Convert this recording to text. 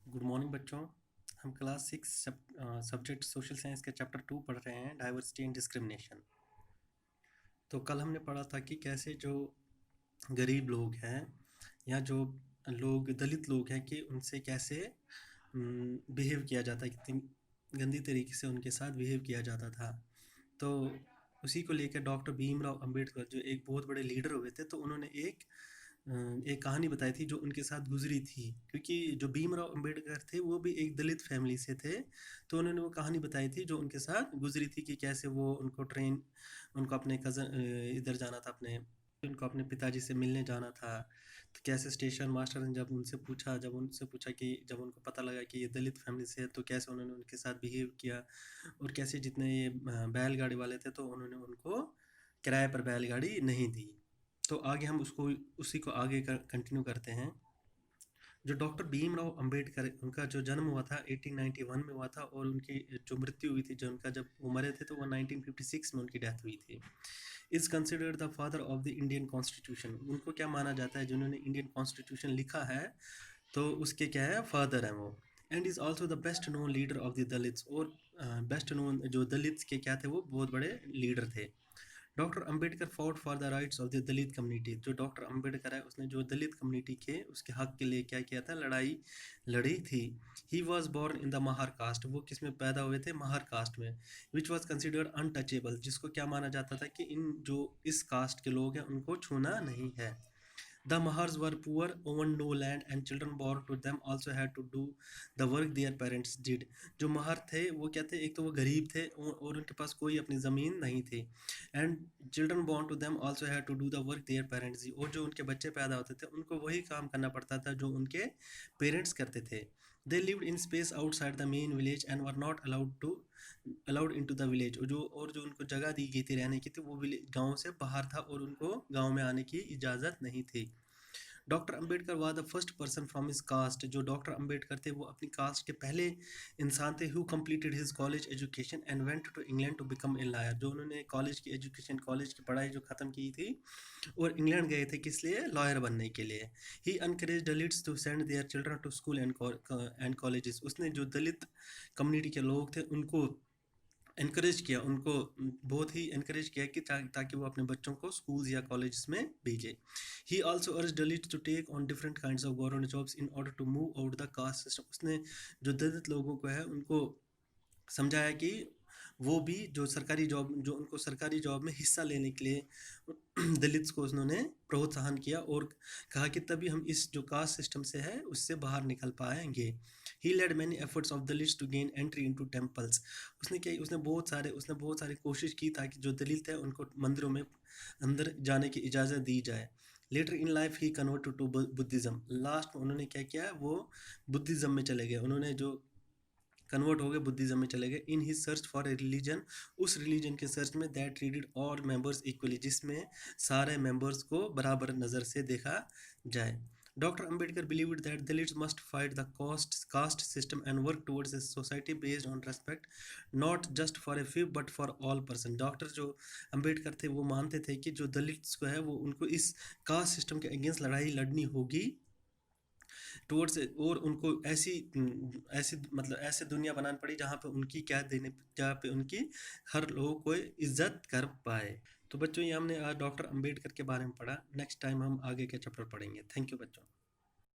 Good morning बच्चों। हम class 6 subject social science के चैप्टर 2 पढ़ रहे हैं, डाइवर्सिटी एंड डिस्क्रिमिनेशन। तो कल हमने पढ़ा था कि कैसे जो गरीब लोग हैं या जो लोग दलित लोग हैं कि उनसे कैसे बिहेव किया जाता है, कितनी गंदी तरीके से उनके साथ बिहेव किया जाता था। तो उसी को लेकर डॉक्टर भीमराव अंबेडकर जो एक बहुत बड़े लीडर हुए थे, तो उन्होंने एक कहानी बताई थी जो उनके साथ गुजरी थी, क्योंकि जो भीमराव अंबेडकर थे वो भी एक दलित फैमिली से थे। तो उन्होंने वो कहानी बताई थी जो उनके साथ गुजरी थी कि कैसे वो उनको अपने कज़न इधर जाना था, उनको अपने पिताजी से मिलने जाना था। तो कैसे स्टेशन मास्टर ने जब उनसे पूछा कि जब उनको पता लगा कि ये दलित फैमिली से है, तो कैसे उन्होंने उनके साथ बिहेव किया, और कैसे जितने ये बैलगाड़ी वाले थे तो उन्होंने उनको किराए पर बैलगाड़ी नहीं दी। तो आगे हम उसी को आगे कंटिन्यू करते हैं। जो डॉक्टर भीमराव अंबेडकर, उनका जो जन्म हुआ था 1891 में हुआ था, और उनकी जो मृत्यु हुई थी, जब वो मरे थे तो वो 1956 में उनकी डेथ हुई थी। Is considered the father of the Indian constitution. उनको क्या माना जाता है, जिन्होंने इंडियन कॉन्स्टिट्यूशन लिखा है तो उसके क्या है, फादर है वो। And is also the best known leader of the Dalits. और बेस्ट नोन जो दलित्स के क्या थे, वो बहुत बड़े लीडर थे। Doctor Ambedkar fought for the rights of the Dalit community. जो डॉक्टर अंबेडकर है, उसने जो दलित कम्युनिटी के उसके हक के लिए क्या किया था, लड़ाई लड़ी थी। He was born in the Mahar caste. वो किस में पैदा हुए थे, महार कास्ट में। विच वॉज कंसिडर्ड अनटचेबल, जिसको क्या माना जाता था कि इन जो इस कास्ट के लोग हैं उनको छूना नहीं है। The Mahars were poor, owned no land, and children born to them also had to do the work their parents did. जो महार थे वो क्या थे, एक तो वो गरीब थे और उनके पास कोई अपनी ज़मीन नहीं थी। And children born to them also had to do the work their parents did. और जो उनके बच्चे पैदा होते थे उनको वही काम करना पड़ता था जो उनके पेरेंट्स करते थे। They lived in space outside the main village and were not allowed into the village. और जो उनको जगह दी गई थी रहने की थी, वो गाँव से बाहर था और उनको गाँव में आने की इजाज़त नहीं थी। Doctor Ambedkar was the first person from his caste. जो डॉक्टर अंबेडकर थे वो अपनी कास्ट के पहले इंसान थे who completed his college education and went to England to become a lawyer. जो उन्होंने कॉलेज की पढ़ाई जो ख़त्म की थी और इंग्लैंड गए थे, किस लिए, लॉयर बनने के लिए। He encourage Dalits to send their children to school and colleges. उसने जो दलित कम्युनिटी के लोग थे उनको एनकरेज किया, उनको बहुत ही एनकरेज किया कि ताकि वो अपने बच्चों को स्कूल्स या कॉलेजेस में भेजे। He also urge Dalit to take on different kinds of government jobs in order to move out the caste system. उसने जो दलित लोगों को है उनको समझाया कि वो भी जो उनको सरकारी जॉब में हिस्सा लेने के लिए दलित्स को उन्होंने प्रोत्साहन किया और कहा कि तभी हम इस जो कास्ट सिस्टम से है उससे बाहर निकल पाएंगे। He led many efforts of Dalits to gain entry into temples. उसने बहुत सारी कोशिश की ताकि जो दलित है उनको मंदिरों में अंदर जाने की इजाज़त दी जाए। Later in life he converted to Buddhism. Last में उन्होंने क्या किया, वो बुद्धिज़्म में चले गए। उन्होंने जो कन्वर्ट हो गए, बुद्धिज्म में चले गए। In his search for a religion, उस रिलीजन के सर्च में that treated all members equally, जिसमें सारे मेंबर्स को बराबर नज़र से देखा जाए। Doctor Ambedkar believed that Dalits must fight the caste system and work towards a society based on respect not just for a few but for all person. Doctor जो अंबेडकर थे वो मानते थे कि जो दलित्स को है वो उनको इस कास्ट सिस्टम के अगेंस्ट लड़ाई लड़नी होगी टुवर्ड्स, और उनको ऐसे दुनिया बनानी पड़ी जहाँ पे उनकी हर लोगों को इज्जत कर पाए। तो बच्चों, ये हमने आज डॉक्टर अंबेडकर के बारे में पढ़ा। नेक्स्ट टाइम हम आगे के चैप्टर पढ़ेंगे। थैंक यू बच्चों।